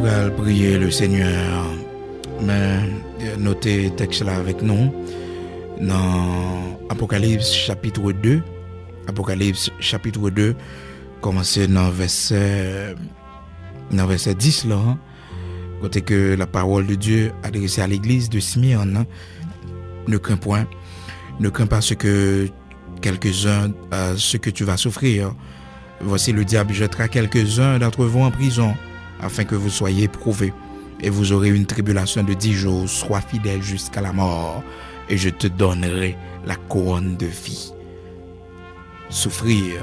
allons prier le Seigneur. Mais notez texte là avec nous dans Apocalypse chapitre 2. Apocalypse chapitre 2, commencer dans verset 10 là. Côté que la parole de Dieu adressée à l'église de Smyrne, ne crains point, ne crains pas ce que tu vas souffrir. Voici le diable jettera quelques-uns d'entre vous en prison, afin que vous soyez prouvés, et vous aurez une tribulation de 10 jours. Sois fidèle jusqu'à la mort, et je te donnerai la couronne de vie. Souffrir,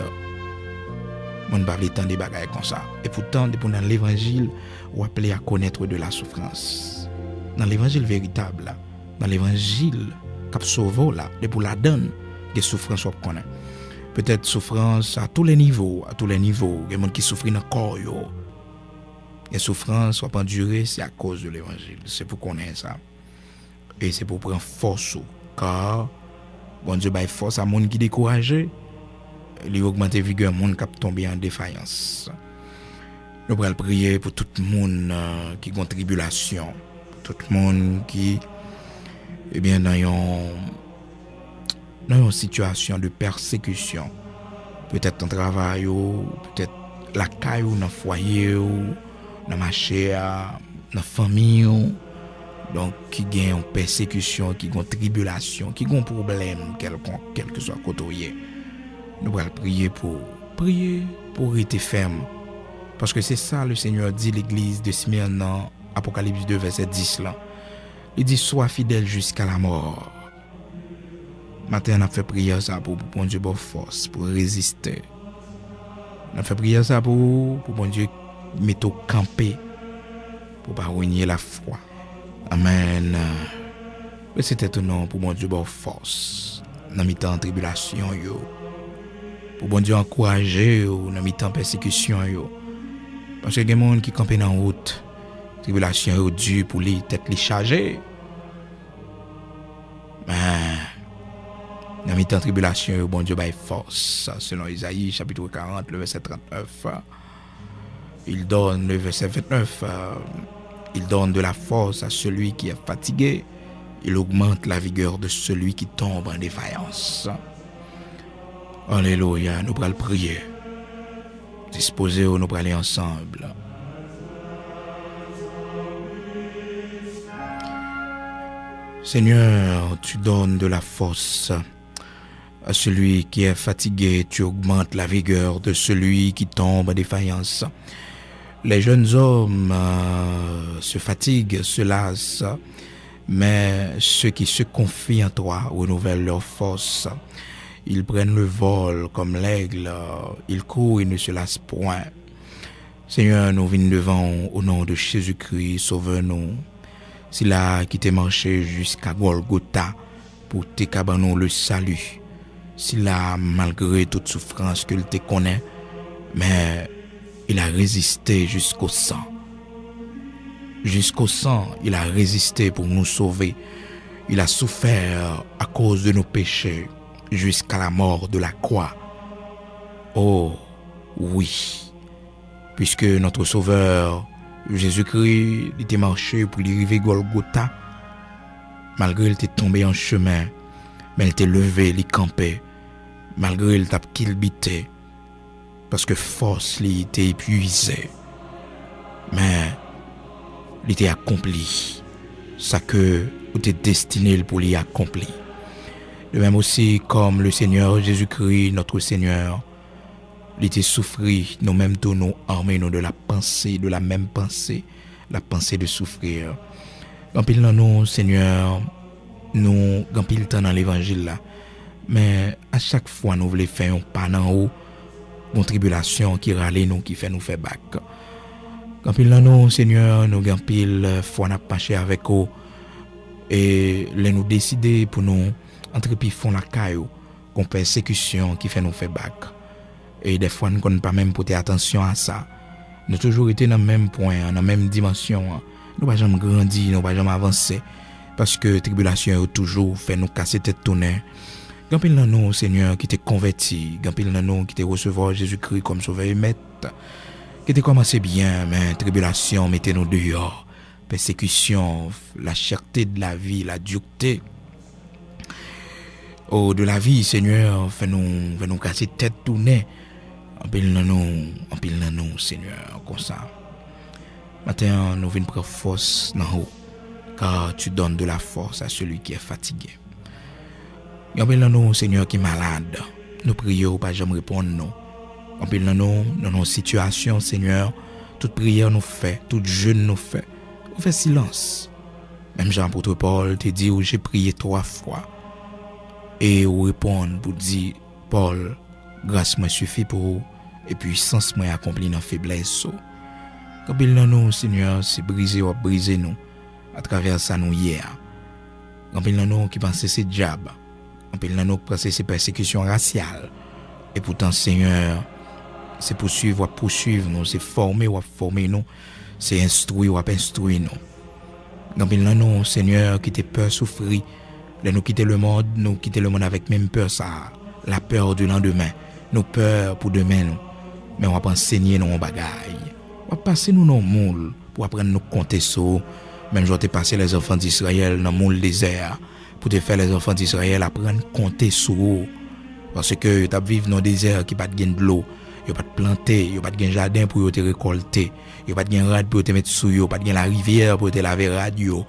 on ne parle pas des bagailles comme ça. Et pourtant, dans l'évangile, on appelé à connaître de la souffrance. Dans l'évangile véritable, dans l'évangile qui sauve là, et pour la donne, des souffrances on connaît. Peut-être souffrance à tous les niveaux, Il y a des gens qui souffrent dans le corps. Les souffrances sont endurées, c'est à cause de l'évangile. C'est pour connaître ça. Et c'est pour prendre force. Car, bon Dieu, il force à gens qui sont découragés. Il augmente la vigueur de gens qui tombent en défaillance. Nous allons prier pour tout le monde qui est en tribulation. Tout le monde qui est dans une situation de persécution. Peut-être dans le travail, peut-être la caille, dans le foyer, dans le marché, dans la famille. Donc, qui gagne une persécution, qui gagne une tribulation, qui gagne un problème, quel que soit côté. Nous allons prier pour rester ferme. Parce que c'est ça le Seigneur dit l'église de Smyrne dans Apocalypse 2, verset 10 là. Il dit sois fidèle jusqu'à la mort. Matin, on a fait prière ça pour bon Dieu bonne force, pour résister. On a fait prière ça pour bon Dieu mettre au campé, pour pas renier la foi. Amen. C'était tout nom pour bon Dieu bonne force. Dans mi-temps de tribulation yo. Pour bon Dieu encourager yo dans mi-temps de persécution yo. Parce que il y a des gens qui campent dans la route. Tribulation yo dur pour les tête les charger. Mais dans le temps de tribulation, bon Dieu baille force. Selon Isaïe, chapitre 40, le verset 39. Il donne, le verset 29, il donne de la force à celui qui est fatigué. Il augmente la vigueur de celui qui tombe en défaillance. Alléluia, nous allons prier. Disposez-vous, nous allons aller ensemble. Seigneur, tu donnes de la force à celui qui est fatigué, tu augmentes la vigueur de celui qui tombe en défaillance. Les jeunes hommes se fatiguent, se lassent, mais ceux qui se confient en toi renouvellent leur force. Ils prennent le vol comme l'aigle, ils courent et ne se lassent point. Seigneur, nous venons devant au nom de Jésus-Christ, sauve-nous. C'est là qui t'est marché jusqu'à Golgotha pour te cabanon le salut. C'est là, malgré toute souffrance qu'il te connaît, mais il a résisté jusqu'au sang. Jusqu'au sang, il a résisté pour nous sauver. Il a souffert à cause de nos péchés jusqu'à la mort de la croix. Oh, oui, puisque notre Sauveur, Jésus-Christ, il était marché pour arriver Golgotha. Malgré il était tombé en chemin, mais il était levé, il campait. Malgré il t'a kilbité, parce que force il était épuisé. Mais il était accompli. Ça que il était destiné pour l'y accomplir. De même aussi comme le Seigneur Jésus-Christ, notre Seigneur, il était souffri, nous-mêmes tous nous armés nous de la pensée, de la même pensée, la pensée de souffrir. Quand pile dans nous, Seigneur, nous, quand pile temps dans l'évangile là, mais à chaque fois nous voulons faire un pas en haut, une tribulation qui râle nous, qui fait nous faire bac. Quand pile dans nous, Seigneur, nous quand pile fois n'a penché avec vous et les nous décider pour nous entrepris font la caillou, qu'on persécution qui fait nous faire bac. Et des fois, nous ne connaissons pas même porter attention à ça. Nous avons toujours été dans le même point, dans la même dimension. Nous n'avons jamais grandi, nous n'avons jamais avancé. Parce que la tribulation a toujours fait nous casser tête tournée. Quand il y a nous, Seigneur, qui t'est converti, quand il y a nous qui t'est recevoir Jésus-Christ comme sauveur et maître, qui était commencé bien, mais tribulation mettez nous dehors. Persécution, la cherté de la vie, la dureté. Oh, de la vie, Seigneur, fais-nous casser tête tournée. En pile dans nous, Seigneur, comme ça. Maintenant, nous venons prendre force dans haut, car tu donnes de la force à celui qui est fatigué. En pile dans nous, Seigneur, qui est malade, nous prions, pas jamais répondre non. En pile dans nos situations, Seigneur, toute prière nous fait, toute jeûne nous fait. On fait silence. Même Jean-Apôtre Paul te dit où j'ai prié 3 fois. Et on répond pour dire, Paul, grâce me suffit pour vous, et puissance me accomplit dans faiblesse. Quand il dans nous, Seigneur, c'est briser ou briser nous, à travers ça nous hier. Quand il dans nous qui pense c'est diable, quand il dans nous qui pense c'est persécution raciale. Et pourtant, Seigneur, c'est poursuivre nous, c'est former nous. C'est instruire ou instruire nous. Quand il nous, Seigneur, qui te peur souffrir, de nous quitter le monde avec même peur ça, la peur du lendemain, nous peur pour demain nous. Mais on va pas enseigner nos bagailles. On va passer nous dans le moule pour apprendre nous compter sur. Même je vais passer les enfants d'Israël dans le moule désert pour te faire les enfants d'Israël apprendre à compter sur. Parce que tu vivre dans le désert qui pas de l'eau. Yo pas de planter, yo pas de jardin pour te récolter, yo pas de rad pour te mettre sous yo, pas de la rivière pour te laver radio.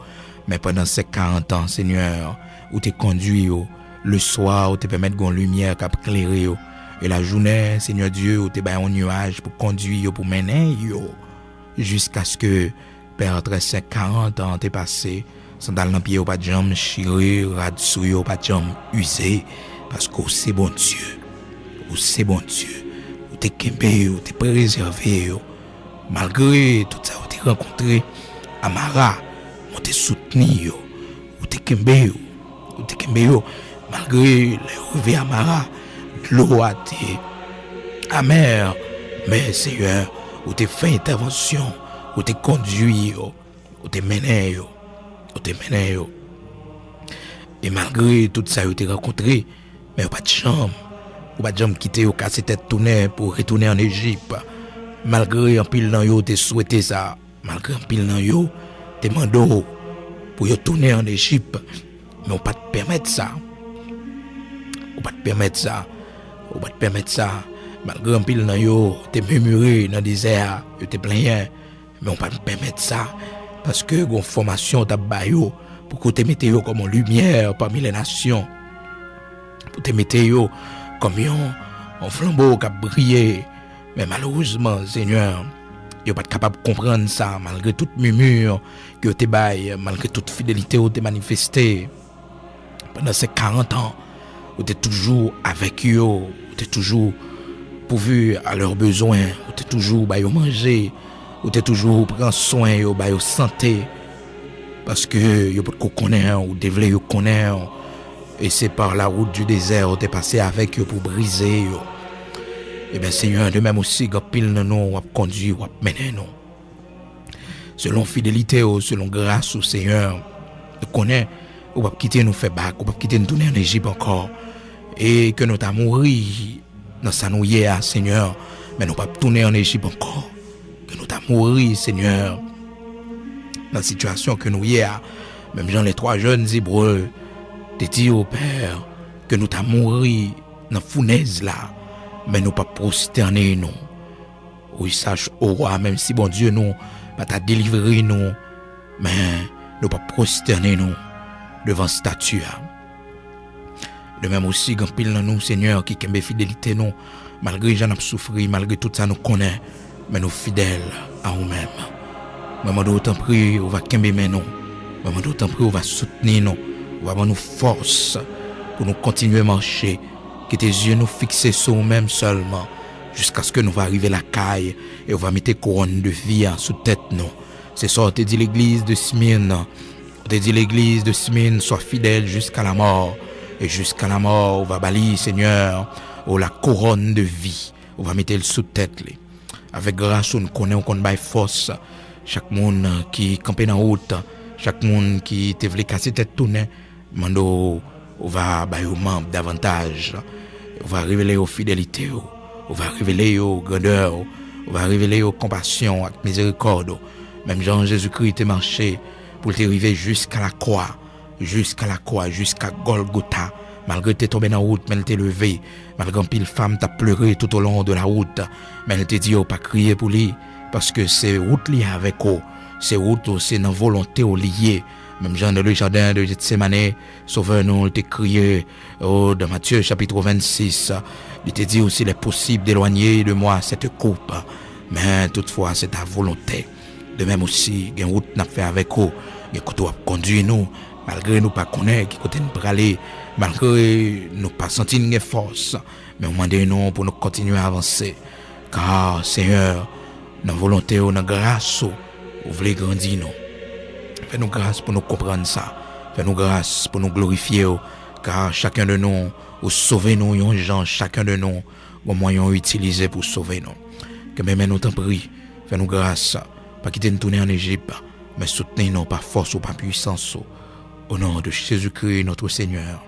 Mais pendant ces 40 ans, Seigneur, où te conduit yo, le soir où te permettre gon lumière qui éclairer yo, et la journée, Seigneur Dieu, où te bay un nuage pour conduire yo, pour mener yo, jusqu'à ce que Père 40 ans t'es passé, sandal dans pied ou pas de jambe chiré, rad sous yo, pas de jambe usé, parce que c'est bon Dieu, ou c'est bon Dieu. T'es kembe, t'es préservé, malgré tout ça, t'es rencontré Amara, t'es soutenu, t'es kembe, malgré les revers Amara, l'eau a été amère, mais Seigneur, t'es fait intervention, t'es conduit, t'es mené, et malgré tout ça, t'es rencontré, mais pas de chambre. Ou pas jamais quitter au casser tête tourner pour retourner en Égypte. Malgré un pile dans yo te souhaité ça, malgré un pile dans yo te mando pour yo tourner en Égypte, mais on pas te permettre ça. Ou pas te permettre ça. Malgré un pile dans yo te murmuré dans le désert, yo te plaigné, mais on pas te permettre ça parce que gon formation t'a bayo pour que te mette yo comme en lumière parmi les nations. Pour te mettre yo comme un flambeau qui a brillé. Mais malheureusement, Seigneur, vous n'êtes pas capable de comprendre ça, malgré toute murmure que vous avez, malgré toute fidélité que vous avez manifestée. Pendant ces 40 ans, vous êtes toujours avec eux, vous êtes toujours pourvu à leurs besoins, vous êtes toujours manger, vous êtes toujours prendre soin de leur santé. Parce que vous pouvez connaître, vous devez connaître. Et c'est par la route du désert où tu es passé avec eux pour briser. Et bien Seigneur, de même aussi, quand pile nous, on conduit, on mener nous. Selon fidélité, selon grâce au Seigneur, nous connaissons, on va quitter nous faire bac, on va quitter nous tourner en Égypte encore. Et que nous t'as mouru dans sa nouille, Seigneur, mais nous pas tourner en Égypte encore. Que nous t'as mouru, Seigneur, dans la situation que nous y a. Même Jean les 3 jeunes Hébreux, te dit au Père que nous t'as mouru dans la fournaise là, mais nous pas prosterner nous. Oui, sache au roi, même si bon Dieu nous pas t'a délivré nous, mais nous pas prosterner nous devant statue. De même aussi, quand pile dans nous, Seigneur, qui kembe fidélité nous, malgré j'en ai souffert, malgré tout ça nous connaît, mais nous fidèles à nous-mêmes. Maman d'autant prie, on va kembe nous. Maman d'autant prie, on va soutenir nous. On va avoir nous force pour nous continuer à marcher. Que tes yeux nous fixent sur nous-mêmes seulement. Jusqu'à ce que nous va arriver à la caille. Et on va mettre couronne de vie sous tête nous. C'est ça, on te dit l'église de Smyrne. On te dit l'église de Smyrne, sois fidèle jusqu'à la mort. Et jusqu'à la mort, on va balayer, Seigneur, la couronne de vie. On va mettre le sous tête. Avec grâce, on connaît, on connaît force. Chaque monde qui campait dans la route. Chaque monde qui te voulait casser tête tournée. Mando, on va bailler aux membres davantage. On va révéler aux fidélités. On va révéler aux grandeurs. On va révéler aux compassion, avec miséricorde. Même Jean Jésus-Christ te marché pour te arriver jusqu'à la croix, jusqu'à Golgotha. Malgré t'es tombé dans la route, mais elle t'est levé. Malgré pile femme t'a pleuré tout au long de la route, mais elle t'a dit oh, pas crier pour lui, parce que c'est route liée avec eux. C'est route, c'est dans volonté liée. Même Jean dans le jardin de Gethsemane, sauveur-nous, il t'a crié oh, dans Matthieu chapitre 26. Il t'a dit aussi, il est possible d'éloigner de moi cette coupe, mais toutefois, c'est ta volonté. De même aussi, il y a une route n'a fait avec eux, il y a côté conduit nous, malgré nous pas connaître, qui côté nous aller, malgré nous pas sentir une force, mais on demande nous pour nous continuer à avancer. Car Seigneur, dans volonté ou dans grâce, vous voulez grandir nous. Fais-nous grâce pour nous comprendre ça. Fais-nous grâce pour nous glorifier, car chacun de nous, ou sauver nous, yon gens, chacun de nous, au moyen utilisé pour sauver nous. Que même nous t'en prie, fais-nous grâce, pas quitter nous tourner en Égypte, mais soutenez-nous par force ou par puissance, au nom de Jésus-Christ notre Seigneur.